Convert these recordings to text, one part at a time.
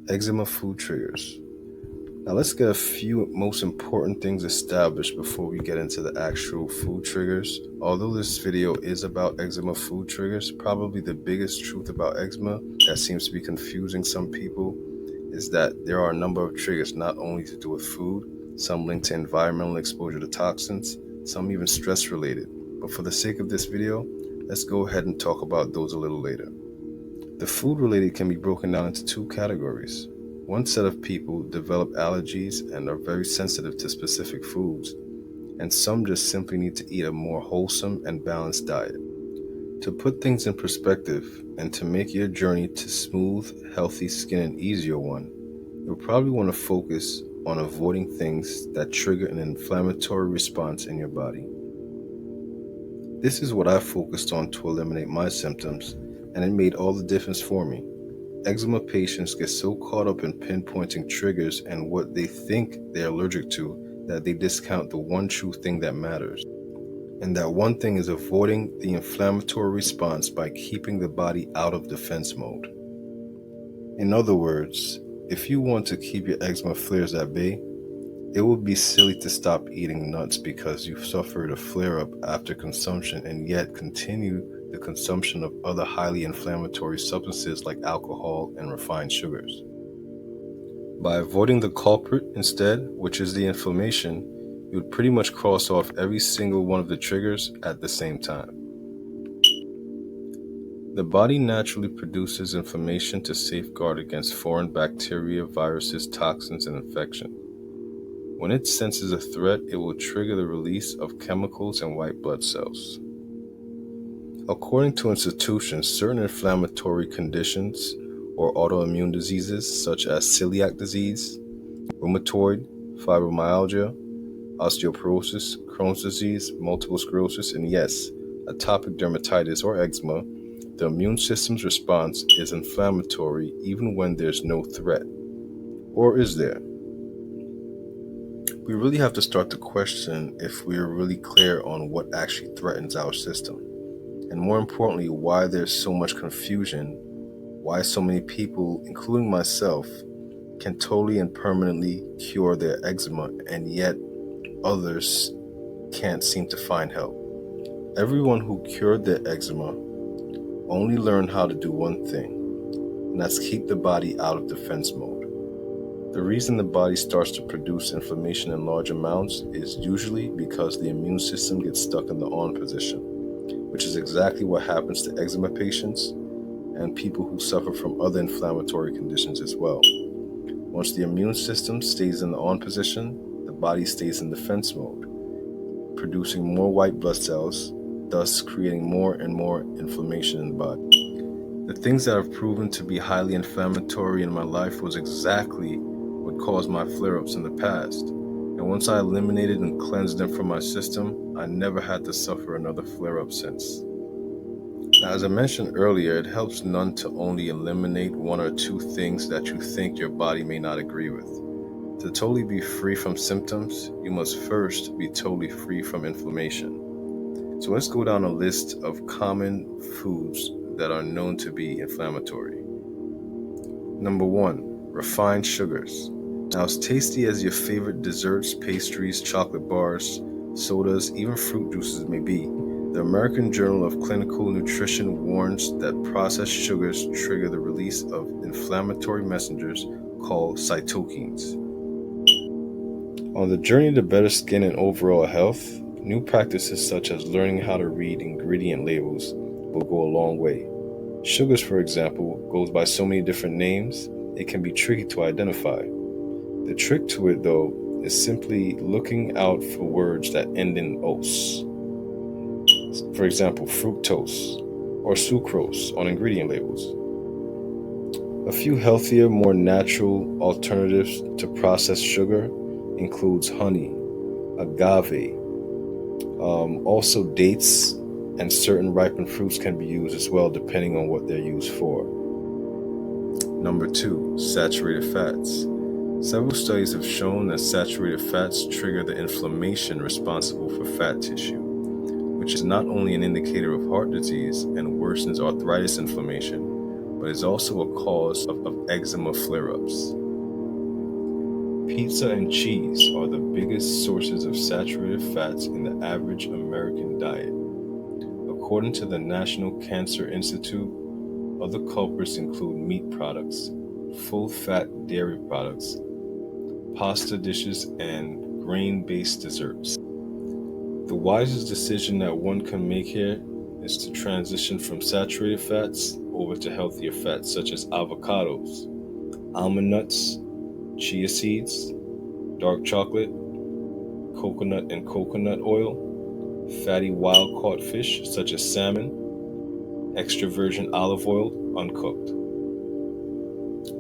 Eczema food triggers. Now let's get a few most important things established before we get into the actual food triggers. Although this video is about eczema food triggers, probably the biggest truth about eczema that seems to be confusing some people is that there are a number of triggers not only to do with food, some linked to environmental exposure to toxins, some even stress related. But for the sake of this video, let's go ahead and talk about those a little later. The food related can be broken down into two categories. One set of people develop allergies and are very sensitive to specific foods, and some just simply need to eat a more wholesome and balanced diet. To put things in perspective and to make your journey to smooth, healthy skin an easier one, you'll probably want to focus on avoiding things that trigger an inflammatory response in your body. This is what I focused on to eliminate my symptoms, and it made all the difference for me. Eczema patients get so caught up in pinpointing triggers and what they think they're allergic to that they discount the one true thing that matters. And that one thing is avoiding the inflammatory response by keeping the body out of defense mode. In other words, if you want to keep your eczema flares at bay, it would be silly to stop eating nuts because you've suffered a flare-up after consumption and yet continue the consumption of other highly inflammatory substances like alcohol and refined sugars. By avoiding the culprit instead, which is the inflammation, you would pretty much cross off every single one of the triggers at the same time. The body naturally produces inflammation to safeguard against foreign bacteria, viruses, toxins, and infection. When it senses a threat, it will trigger the release of chemicals and white blood cells. According to institutions, certain inflammatory conditions or autoimmune diseases such as celiac disease, rheumatoid, fibromyalgia, osteoporosis, Crohn's disease, multiple sclerosis, and yes, atopic dermatitis or eczema, the immune system's response is inflammatory even when there's no threat. Or is there? We really have to start to question if we are really clear on what actually threatens our system. And more importantly, why there's so much confusion, why so many people, including myself, can totally and permanently cure their eczema and yet others can't seem to find help. Everyone who cured their eczema only learned how to do one thing, and that's keep the body out of defense mode. The reason the body starts to produce inflammation in large amounts is usually because the immune system gets stuck in the on position, which is exactly what happens to eczema patients and people who suffer from other inflammatory conditions as well. Once the immune system stays in the on position, the body stays in defense mode, producing more white blood cells, thus creating more and more inflammation in the body. The things that have proven to be highly inflammatory in my life was exactly what caused my flare-ups in the past. And once I eliminated and cleansed them from my system, I never had to suffer another flare-up since. Now, as I mentioned earlier, it helps none to only eliminate one or two things that you think your body may not agree with. To totally be free from symptoms, you must first be totally free from inflammation. So let's go down a list of common foods that are known to be inflammatory. Number 1, refined sugars. Now, as tasty as your favorite desserts, pastries, chocolate bars, sodas, even fruit juices may be, the American Journal of Clinical Nutrition warns that processed sugars trigger the release of inflammatory messengers called cytokines. On the journey to better skin and overall health, new practices such as learning how to read ingredient labels will go a long way. Sugars, for example, goes by so many different names, it can be tricky to identify. The trick to it, though, is simply looking out for words that end in "-ose". For example, fructose or sucrose on ingredient labels. A few healthier, more natural alternatives to processed sugar includes honey, agave. Also dates and certain ripened fruits can be used as well, depending on what they're used for. Number 2, saturated fats. Several studies have shown that saturated fats trigger the inflammation responsible for fat tissue, which is not only an indicator of heart disease and worsens arthritis inflammation, but is also a cause of eczema flare-ups. Pizza and cheese are the biggest sources of saturated fats in the average American diet. According to the National Cancer Institute, other culprits include meat products, full-fat dairy products, pasta dishes, and grain-based desserts. The wisest decision that one can make here is to transition from saturated fats over to healthier fats such as avocados, almond nuts, chia seeds, dark chocolate, coconut and coconut oil, fatty wild-caught fish such as salmon, extra virgin olive oil, uncooked.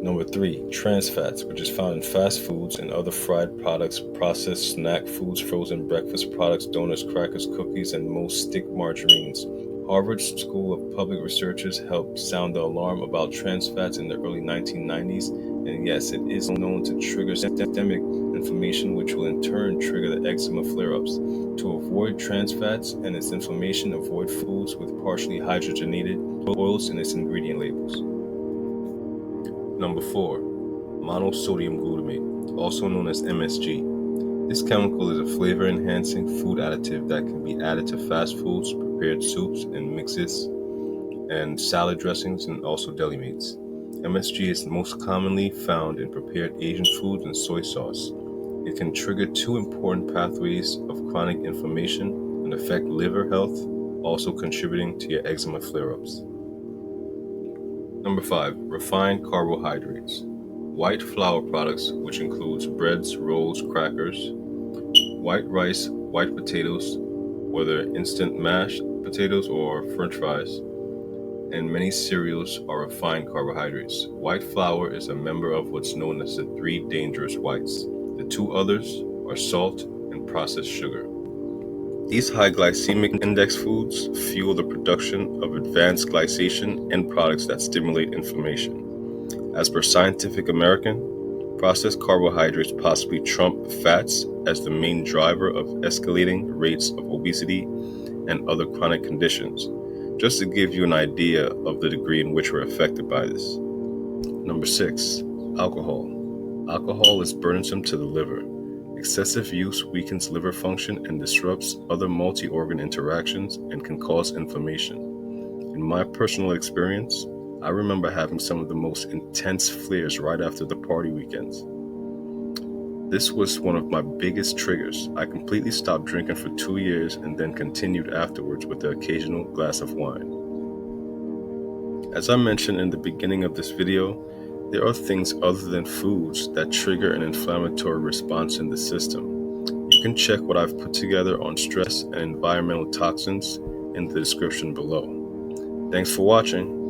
Number 3, trans fats, which is found in fast foods and other fried products, processed snack foods, frozen breakfast products, donuts, crackers, cookies, and most stick margarines. Harvard School of Public Researchers helped sound the alarm about trans fats in the early 1990s, and yes, it is known to trigger systemic inflammation, which will in turn trigger the eczema flare-ups. To avoid trans fats and its inflammation, avoid foods with partially hydrogenated oils in its ingredient labels. Number 4, monosodium glutamate, also known as MSG. This chemical is a flavor-enhancing food additive that can be added to fast foods, prepared soups and mixes, and salad dressings, and also deli meats. MSG is most commonly found in prepared Asian foods and soy sauce. It can trigger 2 important pathways of chronic inflammation and affect liver health, also contributing to your eczema flare-ups. Number 5, refined carbohydrates. White flour products, which includes breads, rolls, crackers, white rice, white potatoes, whether instant mashed potatoes or french fries, and many cereals are refined carbohydrates. White flour is a member of what's known as the 3 dangerous whites. The 2 others are salt and processed sugar. These high glycemic index foods fuel the production of advanced glycation end products that stimulate inflammation. As per Scientific American, processed carbohydrates possibly trump fats as the main driver of escalating rates of obesity and other chronic conditions, just to give you an idea of the degree in which we're affected by this. Number 6, alcohol. Alcohol is burdensome to the liver. Excessive use weakens liver function and disrupts other multi-organ interactions and can cause inflammation. In my personal experience, I remember having some of the most intense flares right after the party weekends. This was one of my biggest triggers. I completely stopped drinking for 2 years and then continued afterwards with the occasional glass of wine. As I mentioned in the beginning of this video, there are things other than foods that trigger an inflammatory response in the system. You can check what I've put together on stress and environmental toxins in the description below. Thanks for watching.